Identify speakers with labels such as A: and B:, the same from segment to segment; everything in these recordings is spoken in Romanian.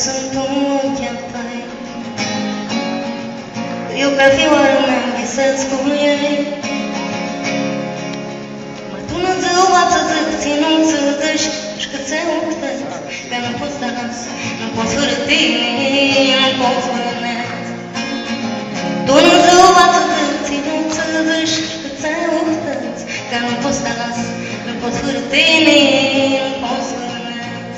A: sunt ochii tăi. Eu ca fioară mi-am visat cu ei. Mă tună zăuață zăc, ținut să dăși și că ți-ai uitat că nu pot să las, nu pot fără tine, nu pot fără net. Tună zăuață zăc, ținut să dăși și că ți-ai uitat că nu pot să las, nu pot fără tine, nu pot fără net.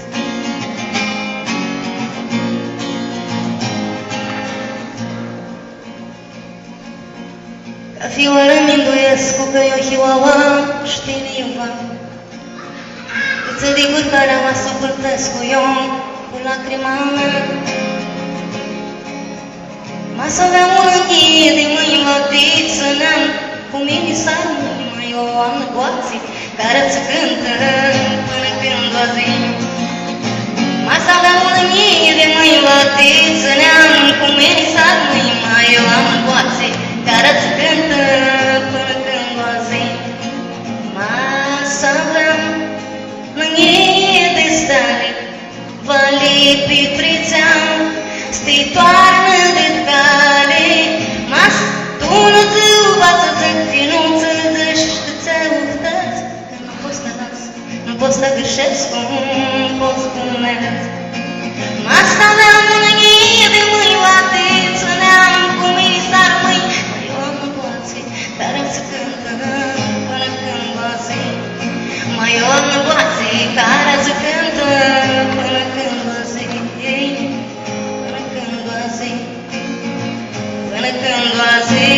A: Ca fioară mi-ndoiesc că eu hiuaua știi limba. Îți dic care mă supărtesc cu eu cu lacrima mea. Masă avea unghie de mâini mătiță neam, cu mine s-ar mâini, eu am negoații care ți cântă până când va zi. Masă avea unghie de mâini mătiță neam, cu mine s-ar mâini, eu am negoații care ți cântă până când va zi. Masă avea mânie de stare, va lipi prițeam, sti toarnă de cale. Mas, tu nu zăuvață zăc, ținuță dăși că ți-ai uitat că nu pot să las, nu pot să greșesc cum pot spuneți. Mas, avea mânie de mâini latiță neam, cu mine s-ar mâini, eu am negoații care ți cântă până când va zi. Mai eu am negoații care ți cântă până când va zi, până când va zi, până când va zi.